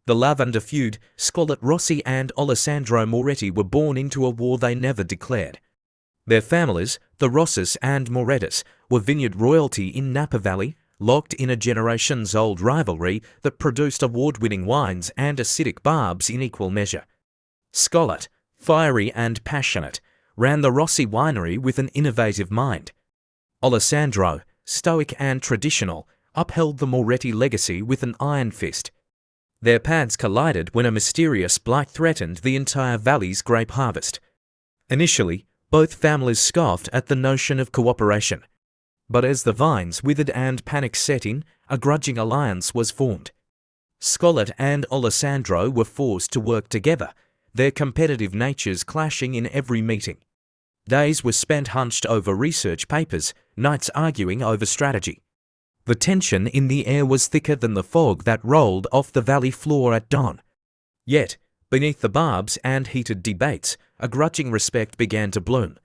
The Lavender feud, Scarlett Rossi and Alessandro Moretti were born into a war they never declared. Their families, the Rossis and Morettis, were vineyard royalty in Napa Valley, locked in a generations-old rivalry that produced award-winning wines and acidic barbs in equal measure. Scarlett, fiery and passionate, ran the Rossi winery with an innovative mind. Alessandro, stoic and traditional, upheld the Moretti legacy with an iron fist. Their paths collided when a mysterious blight threatened the entire valley's grape harvest. Initially, both families scoffed at the notion of cooperation. But as the vines withered and panic set in, a grudging alliance was formed. Scarlett and Alessandro were forced to work together, their competitive natures clashing in every meeting. Days were spent hunched over research papers, nights arguing over strategy. The tension in the air was thicker than the fog that rolled off the valley floor at dawn. Yet, beneath the barbs and heated debates, a grudging respect began to bloom.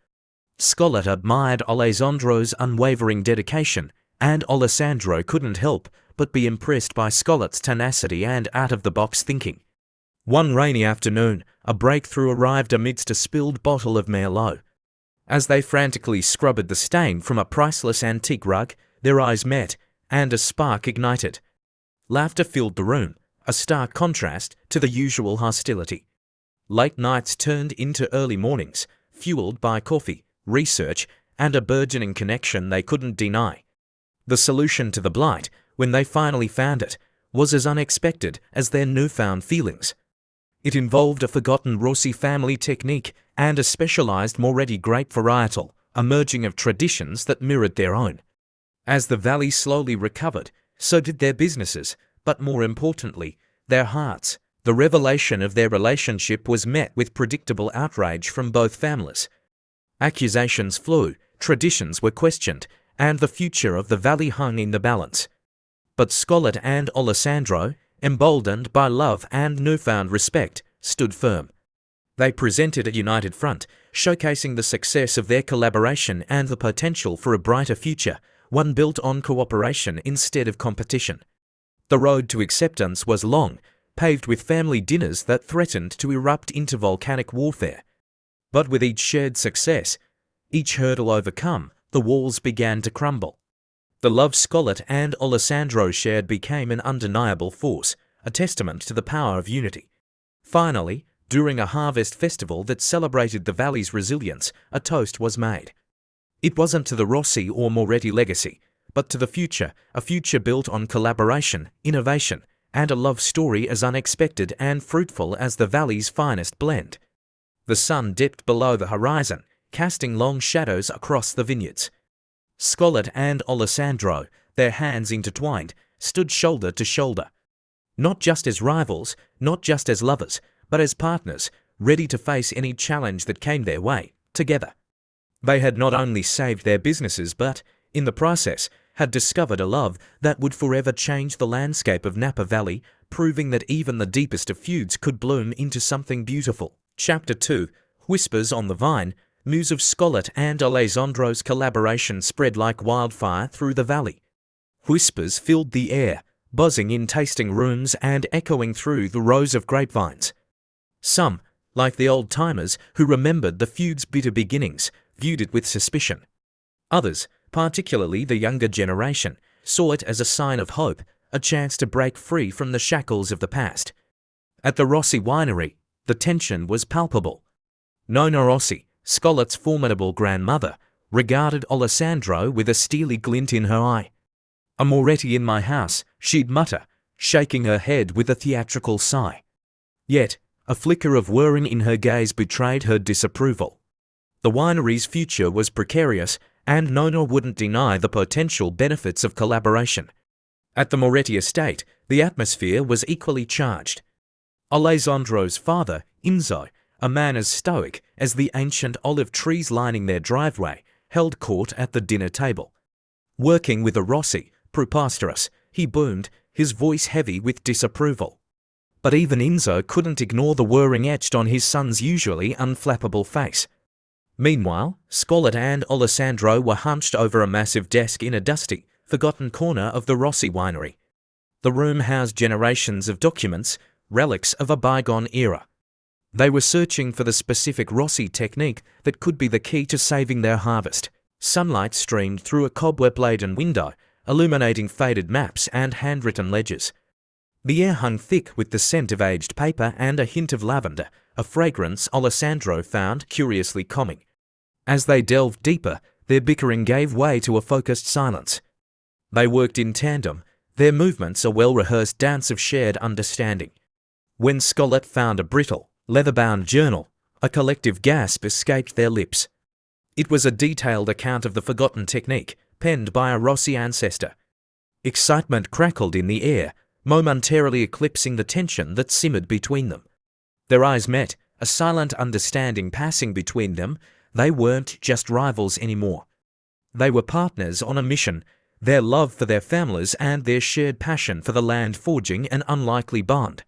Scarlett admired Alessandro's unwavering dedication, and Alessandro couldn't help but be impressed by Scarlett's tenacity and out-of-the-box thinking. One rainy afternoon, a breakthrough arrived amidst a spilled bottle of Merlot. As they frantically scrubbed the stain from a priceless antique rug, their eyes met, and a spark ignited. Laughter filled the room, a stark contrast to the usual hostility. Late nights turned into early mornings, fueled by coffee, research, and a burgeoning connection they couldn't deny. The solution to the blight, when they finally found it, was as unexpected as their newfound feelings. It involved a forgotten Rossi family technique and a specialized Moretti grape varietal, a merging of traditions that mirrored their own. As the valley slowly recovered, so did their businesses, but more importantly, their hearts. The revelation of their relationship was met with predictable outrage from both families. Accusations flew, traditions were questioned, and the future of the valley hung in the balance. But Scarlett and Alessandro, emboldened by love and newfound respect, stood firm. They presented a united front, showcasing the success of their collaboration and the potential for a brighter future, one built on cooperation instead of competition. The road to acceptance was long, paved with family dinners that threatened to erupt into volcanic warfare. But with each shared success, each hurdle overcome, the walls began to crumble. The love Scarlett and Alessandro shared became an undeniable force, a testament to the power of unity. Finally, during a harvest festival that celebrated the valley's resilience, a toast was made. It wasn't to the Rossi or Moretti legacy, but to the future, a future built on collaboration, innovation, and a love story as unexpected and fruitful as the valley's finest blend. The sun dipped below the horizon, casting long shadows across the vineyards. Scarlett and Alessandro, their hands intertwined, stood shoulder to shoulder. Not just as rivals, not just as lovers, but as partners, ready to face any challenge that came their way, together. They had not only saved their businesses but, in the process, had discovered a love that would forever change the landscape of Napa Valley, proving that even the deepest of feuds could bloom into something beautiful. Chapter 2, Whispers on the Vine. News of Scarlett and Alessandro's collaboration spread like wildfire through the valley. Whispers filled the air, buzzing in tasting rooms and echoing through the rows of grapevines. Some, like the old-timers who remembered the feud's bitter beginnings, viewed it with suspicion. Others, particularly the younger generation, saw it as a sign of hope, a chance to break free from the shackles of the past. At the Rossi winery, the tension was palpable. Nonna Rossi, Scarlett's formidable grandmother, regarded Alessandro with a steely glint in her eye. "A Moretti in my house," she'd mutter, shaking her head with a theatrical sigh. Yet, a flicker of worry in her gaze betrayed her disapproval. The winery's future was precarious, and Nonna wouldn't deny the potential benefits of collaboration. At the Moretti estate, the atmosphere was equally charged. Alessandro's father, Enzo, a man as stoic as the ancient olive trees lining their driveway, held court at the dinner table. Working with a Rossi, preposterous, he boomed, his voice heavy with disapproval. But even Enzo couldn't ignore the worrying etched on his son's usually unflappable face. Meanwhile, Scarlett and Alessandro were hunched over a massive desk in a dusty, forgotten corner of the Rossi winery. The room housed generations of documents, relics of a bygone era. They were searching for the specific Rossi technique that could be the key to saving their harvest. Sunlight streamed through a cobweb-laden window, illuminating faded maps and handwritten ledgers. The air hung thick with the scent of aged paper and a hint of lavender, a fragrance Alessandro found curiously calming. As they delved deeper, their bickering gave way to a focused silence. They worked in tandem, their movements a well-rehearsed dance of shared understanding. When Scarlett found a brittle, leather-bound journal, a collective gasp escaped their lips. It was a detailed account of the forgotten technique, penned by a Rossi ancestor. Excitement crackled in the air, momentarily eclipsing the tension that simmered between them. Their eyes met, a silent understanding passing between them. They weren't just rivals anymore. They were partners on a mission, their love for their families and their shared passion for the land forging an unlikely bond.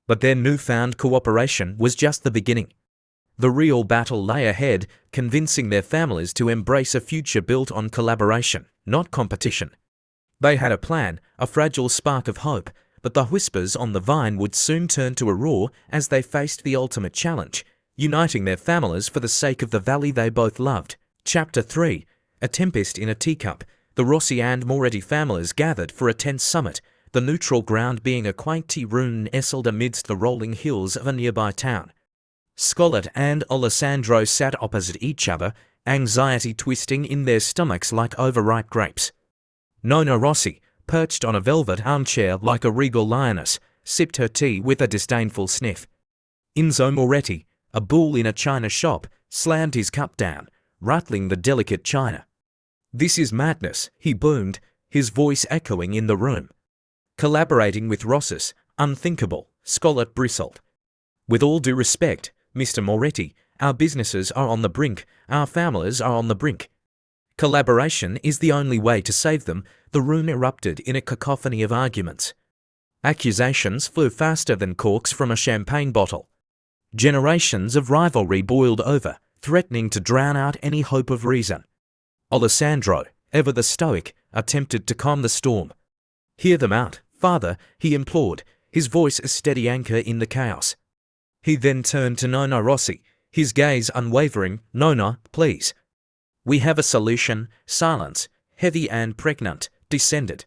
But their newfound cooperation was just the beginning. The real battle lay ahead, convincing their families to embrace a future built on collaboration, not competition. They had a plan, a fragile spark of hope, but the whispers on the vine would soon turn to a roar as they faced the ultimate challenge, uniting their families for the sake of the valley they both loved. Chapter 3. A tempest in a teacup. The Rossi and Moretti families gathered for a tense summit, the neutral ground being a quaint tea room nestled amidst the rolling hills of a nearby town. Scarlett and Alessandro sat opposite each other, anxiety twisting in their stomachs like overripe grapes. Nonna Rossi, perched on a velvet armchair like a regal lioness, sipped her tea with a disdainful sniff. Enzo Moretti, a bull in a china shop, slammed his cup down, rattling the delicate china. "This is madness," he boomed, his voice echoing in the room. "Collaborating with Rossis, unthinkable," Scarlett bristled. "With all due respect, Mr. Moretti, our businesses are on the brink, our families are on the brink. Collaboration is the only way to save them." The room erupted in a cacophony of arguments. Accusations flew faster than corks from a champagne bottle. Generations of rivalry boiled over, threatening to drown out any hope of reason. Alessandro, ever the stoic, attempted to calm the storm. "Hear them out, father," he implored, his voice a steady anchor in the chaos. He then turned to Nonna Rossi, his gaze unwavering. "Nonna, please." "We have a solution." Silence, heavy and pregnant, descended.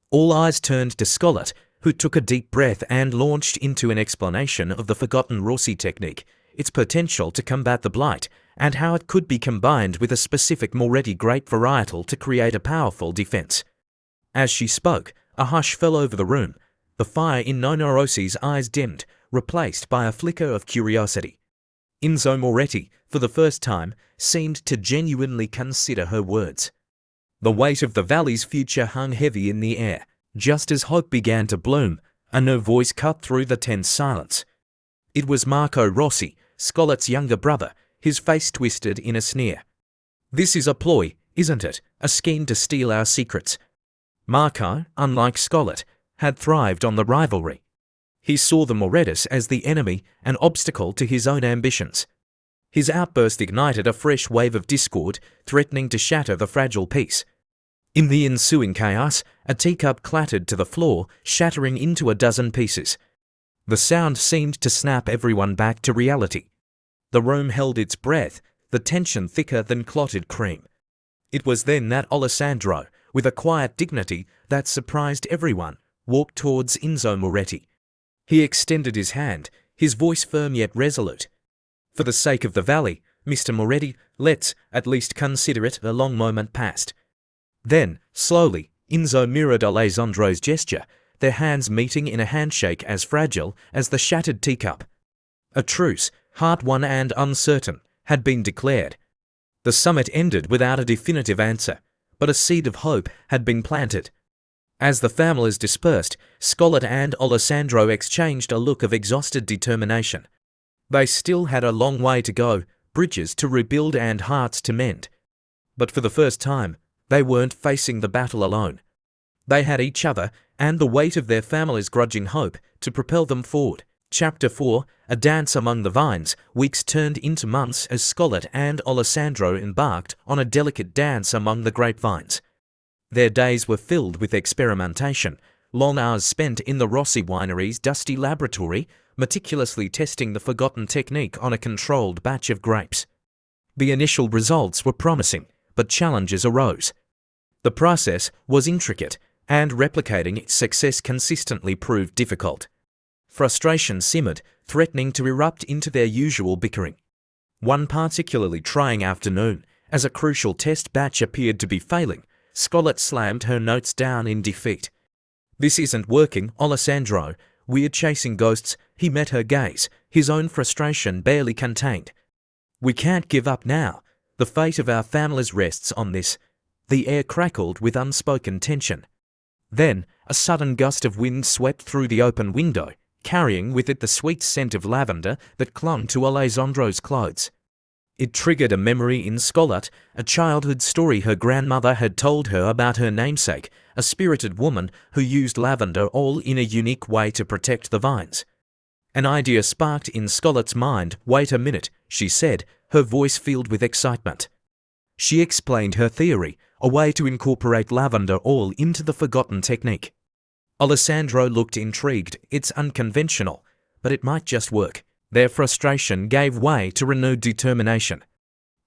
All eyes turned to Scarlett, who took a deep breath and launched into an explanation of the forgotten Rossi technique, its potential to combat the blight, and how it could be combined with a specific Moretti grape varietal to create a powerful defense. As she spoke, a hush fell over the room. The fire in Nonna Rossi's eyes dimmed, replaced by a flicker of curiosity. Enzo Moretti, for the first time, seemed to genuinely consider her words. The weight of the valley's future hung heavy in the air. Just as hope began to bloom, a new voice cut through the tense silence. It was Marco Rossi, Scarlett's younger brother, his face twisted in a sneer. "This is a ploy, isn't it? A scheme to steal our secrets." Marco, unlike Scarlett, had thrived on the rivalry. He saw the Morettis as the enemy, an obstacle to his own ambitions. His outburst ignited a fresh wave of discord, threatening to shatter the fragile peace. In the ensuing chaos, a teacup clattered to the floor, shattering into a dozen pieces. The sound seemed to snap everyone back to reality. The room held its breath, the tension thicker than clotted cream. It was then that Alessandro, with a quiet dignity that surprised everyone, walked towards Enzo Moretti. He extended his hand, his voice firm yet resolute. "For the sake of the valley, Mr. Moretti, let's at least consider it." A long moment passed. Then, slowly, Enzo mirrored Alessandro's gesture, their hands meeting in a handshake as fragile as the shattered teacup. A truce, hard-won and uncertain, had been declared. The summit ended without a definitive answer, but a seed of hope had been planted. As the families dispersed, Scarlett and Alessandro exchanged a look of exhausted determination. They still had a long way to go, bridges to rebuild and hearts to mend. But for the first time, they weren't facing the battle alone. They had each other and the weight of their family's grudging hope to propel them forward. Chapter 4. A dance among the vines. Weeks turned into months as Scarlett and Alessandro embarked on a delicate dance among the grapevines. Their days were filled with experimentation, long hours spent in the Rossi winery's dusty laboratory, meticulously testing the forgotten technique on a controlled batch of grapes. The initial results were promising, but challenges arose. The process was intricate, and replicating its success consistently proved difficult. Frustration simmered, threatening to erupt into their usual bickering. One particularly trying afternoon, as a crucial test batch appeared to be failing, Scarlett slammed her notes down in defeat. "This isn't working, Alessandro." Weird chasing ghosts, he met her gaze, his own frustration barely contained. "We can't give up now. The fate of our families rests on this." The air crackled with unspoken tension. Then, a sudden gust of wind swept through the open window, carrying with it the sweet scent of lavender that clung to Alessandro's clothes. It triggered a memory in Scarlett, a childhood story her grandmother had told her about her namesake, a spirited woman who used lavender oil in a unique way to protect the vines. An idea sparked in Scarlett's mind. "Wait a minute," she said, her voice filled with excitement. She explained her theory, a way to incorporate lavender oil into the forgotten technique. Alessandro looked intrigued. "It's unconventional, but it might just work." Their frustration gave way to renewed determination.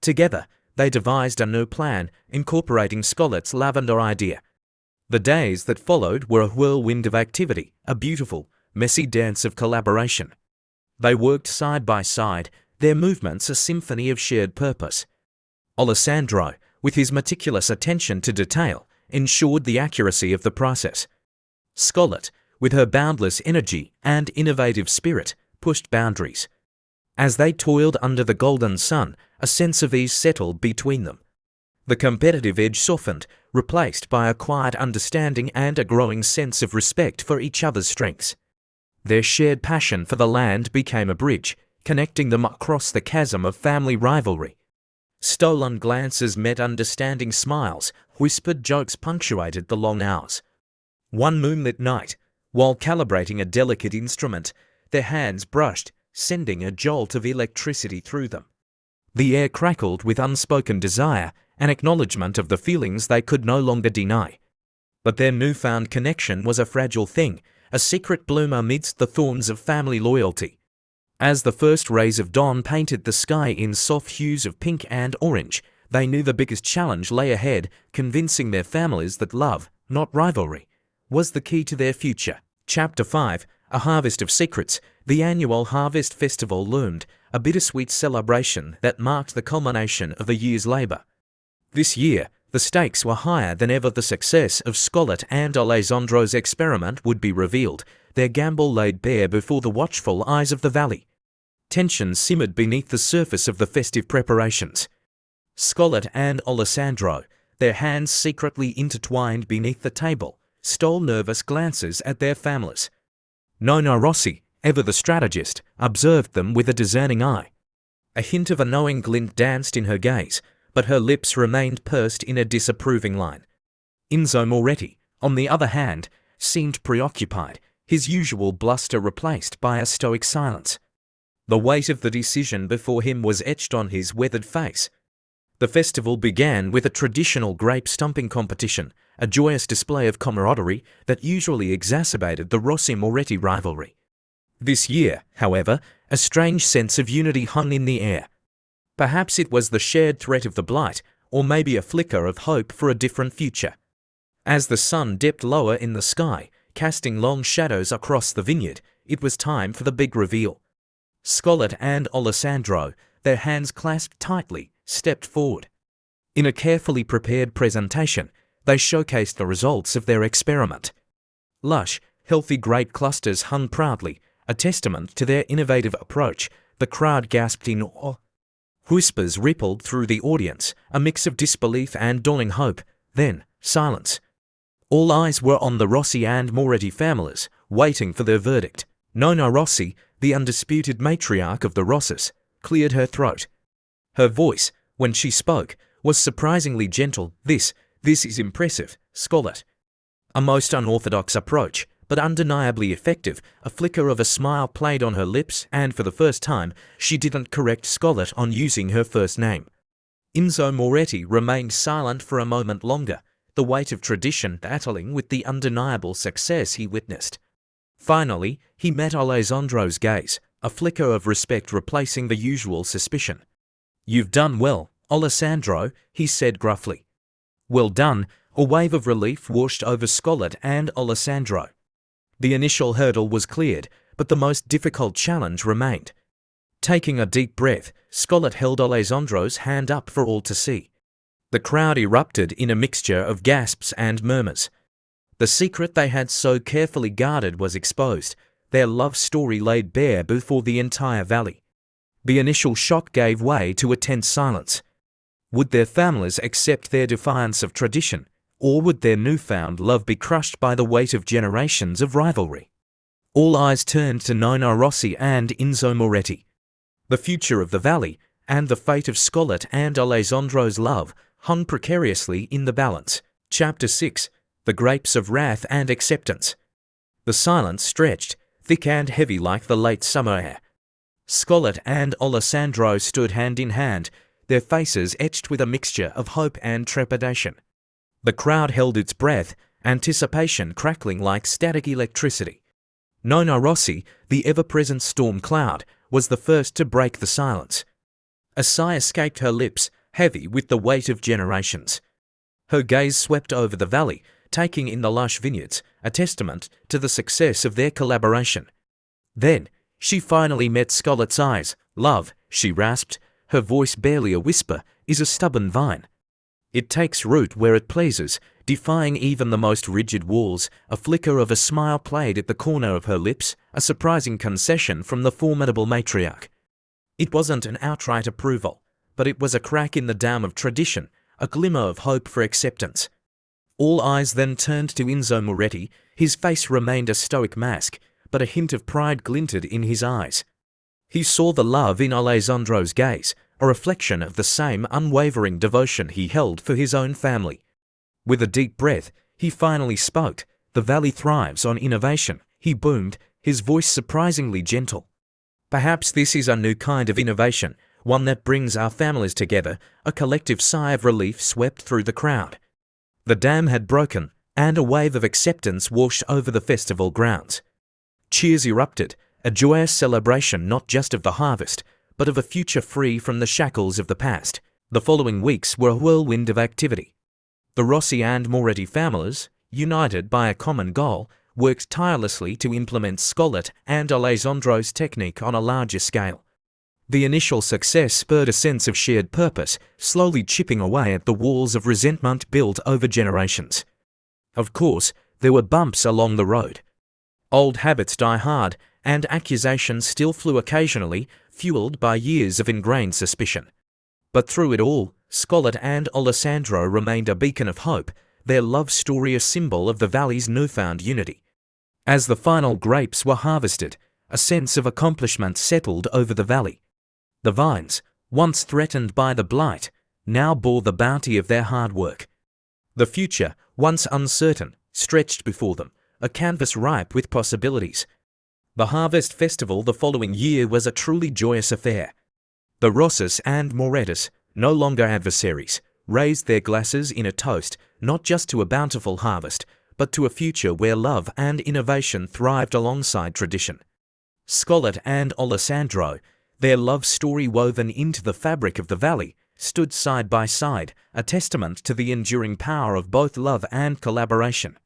Together, they devised a new plan, incorporating Scarlett's lavender idea. The days that followed were a whirlwind of activity, a beautiful, messy dance of collaboration. They worked side by side, their movements a symphony of shared purpose. Alessandro, with his meticulous attention to detail, ensured the accuracy of the process. Scarlett, with her boundless energy and innovative spirit, pushed boundaries. As they toiled under the golden sun, a sense of ease settled between them. The competitive edge softened, replaced by a quiet understanding and a growing sense of respect for each other's strengths. Their shared passion for the land became a bridge, connecting them across the chasm of family rivalry. Stolen glances met understanding smiles, whispered jokes punctuated the long hours. One moonlit night, while calibrating a delicate instrument, their hands brushed, sending a jolt of electricity through them. The air crackled with unspoken desire, an acknowledgement of the feelings they could no longer deny. But their newfound connection was a fragile thing, a secret bloom amidst the thorns of family loyalty. As the first rays of dawn painted the sky in soft hues of pink and orange, they knew the biggest challenge lay ahead, convincing their families that love, not rivalry, was the key to their future. Chapter 5, A Harvest of Secrets. The annual Harvest Festival loomed, a bittersweet celebration that marked the culmination of a year's labour. This year, the stakes were higher than ever. The success of Scarlett and Alessandro's experiment would be revealed, their gamble laid bare before the watchful eyes of the valley. Tension simmered beneath the surface of the festive preparations. Scarlett and Alessandro, their hands secretly intertwined beneath the table, stole nervous glances at their families. Nona Rossi, ever the strategist, observed them with a discerning eye. A hint of a knowing glint danced in her gaze, but her lips remained pursed in a disapproving line. Enzo Moretti, on the other hand, seemed preoccupied, his usual bluster replaced by a stoic silence. The weight of the decision before him was etched on his weathered face. The festival began with a traditional grape stumping competition, a joyous display of camaraderie that usually exacerbated the Rossi-Moretti rivalry. This year, however, a strange sense of unity hung in the air. Perhaps it was the shared threat of the blight, or maybe a flicker of hope for a different future. As the sun dipped lower in the sky, casting long shadows across the vineyard, it was time for the big reveal. Scarlett and Alessandro, their hands clasped tightly, stepped forward. In a carefully prepared presentation, they showcased the results of their experiment. Lush, healthy grape clusters hung proudly, a testament to their innovative approach. The crowd gasped in awe. Whispers rippled through the audience, a mix of disbelief and dawning hope. Then, silence. All eyes were on the Rossi and Moretti families, waiting for their verdict. Nona Rossi, the undisputed matriarch of the Rossis, cleared her throat. Her voice, when she spoke, was surprisingly gentle. This is impressive, Scarlett." A most unorthodox approach, but undeniably effective. A flicker of a smile played on her lips, and for the first time, she didn't correct Scarlett on using her first name. Enzo Moretti remained silent for a moment longer, the weight of tradition battling with the undeniable success he witnessed. Finally, he met Alessandro's gaze, a flicker of respect replacing the usual suspicion. "You've done well, Alessandro," he said gruffly. "Well done." A wave of relief washed over Scarlett and Alessandro. The initial hurdle was cleared, but the most difficult challenge remained. Taking a deep breath, Scarlett held Alessandro's hand up for all to see. The crowd erupted in a mixture of gasps and murmurs. The secret they had so carefully guarded was exposed, their love story laid bare before the entire valley. The initial shock gave way to a tense silence. Would their families accept their defiance of tradition, or would their newfound love be crushed by the weight of generations of rivalry? All eyes turned to Nona Rossi and Enzo Moretti. The future of the valley, and the fate of Scarlett and Alessandro's love, hung precariously in the balance. Chapter 6. The Grapes of Wrath and Acceptance. The silence stretched, thick and heavy like the late summer air. Scarlett and Alessandro stood hand in hand, their faces etched with a mixture of hope and trepidation. The crowd held its breath, anticipation crackling like static electricity. Nona Rossi, the ever-present storm cloud, was the first to break the silence. A sigh escaped her lips, heavy with the weight of generations. Her gaze swept over the valley, taking in the lush vineyards, a testament to the success of their collaboration. Then, she finally met Scarlett's eyes. "Love," she rasped, her voice barely a whisper, "is a stubborn vine. It takes root where it pleases, defying even the most rigid walls." A flicker of a smile played at the corner of her lips, a surprising concession from the formidable matriarch. It wasn't an outright approval, but it was a crack in the dam of tradition, a glimmer of hope for acceptance. All eyes then turned to Enzo Moretti. His face remained a stoic mask, but a hint of pride glinted in his eyes. He saw the love in Alessandro's gaze, a reflection of the same unwavering devotion he held for his own family. With a deep breath, he finally spoke. "The valley thrives on innovation," he boomed, his voice surprisingly gentle. "Perhaps this is a new kind of innovation, one that brings our families together." A collective sigh of relief swept through the crowd. The dam had broken, and a wave of acceptance washed over the festival grounds. Cheers erupted, a joyous celebration not just of the harvest, but of a future free from the shackles of the past. The following weeks were a whirlwind of activity. The Rossi and Moretti families, united by a common goal, worked tirelessly to implement Scarlett and Alessandro's technique on a larger scale. The initial success spurred a sense of shared purpose, slowly chipping away at the walls of resentment built over generations. Of course, there were bumps along the road. Old habits die hard, and accusations still flew occasionally, fueled by years of ingrained suspicion. But through it all, Scarlett and Alessandro remained a beacon of hope, their love story a symbol of the valley's newfound unity. As the final grapes were harvested, a sense of accomplishment settled over the valley. The vines, once threatened by the blight, now bore the bounty of their hard work. The future, once uncertain, stretched before them, a canvas ripe with possibilities. The harvest festival the following year was a truly joyous affair. The Rossis and Morettis, no longer adversaries, raised their glasses in a toast, not just to a bountiful harvest, but to a future where love and innovation thrived alongside tradition. Scarlett and Alessandro, their love story woven into the fabric of the valley, stood side by side, a testament to the enduring power of both love and collaboration.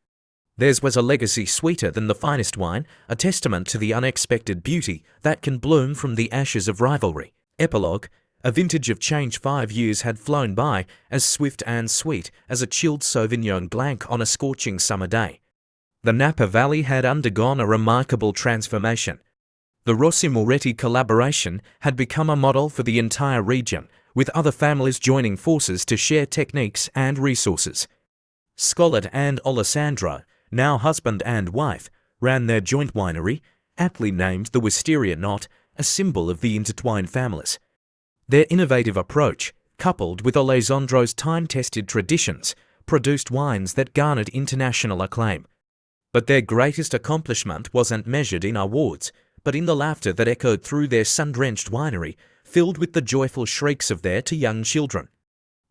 Theirs was a legacy sweeter than the finest wine, a testament to the unexpected beauty that can bloom from the ashes of rivalry. Epilogue. A vintage of change. 5 years had flown by, as swift and sweet as a chilled Sauvignon Blanc on a scorching summer day. The Napa Valley had undergone a remarkable transformation. The Rossi-Moretti collaboration had become a model for the entire region, with other families joining forces to share techniques and resources. Scarlett and Alessandro, now husband and wife, ran their joint winery, aptly named the Wisteria Knot, a symbol of the intertwined families. Their innovative approach, coupled with Alessandro's time-tested traditions, produced wines that garnered international acclaim. But their greatest accomplishment wasn't measured in awards, but in the laughter that echoed through their sun-drenched winery, filled with the joyful shrieks of their two young children.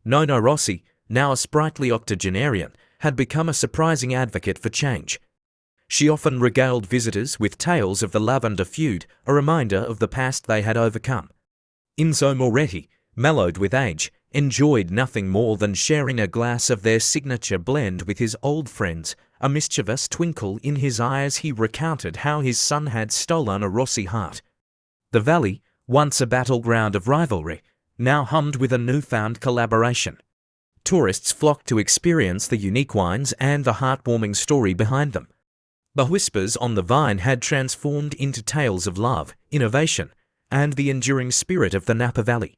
Nona Rossi, now a sprightly octogenarian, had become a surprising advocate for change. She often regaled visitors with tales of the Lavender feud, a reminder of the past they had overcome. Enzo Moretti, mellowed with age, enjoyed nothing more than sharing a glass of their signature blend with his old friends. A mischievous twinkle in his eyes, he recounted how his son had stolen a Rossi heart. The valley, once a battleground of rivalry, now hummed with a newfound collaboration. Tourists flocked to experience the unique wines and the heartwarming story behind them. The whispers on the vine had transformed into tales of love, innovation, and the enduring spirit of the Napa Valley.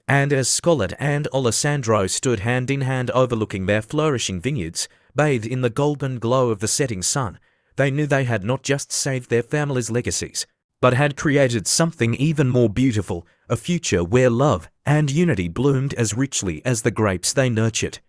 And as Scarlett and Alessandro stood hand in hand overlooking their flourishing vineyards, bathed in the golden glow of the setting sun, they knew they had not just saved their family's legacies, but had created something even more beautiful, a future where love and unity bloomed as richly as the grapes they nurtured.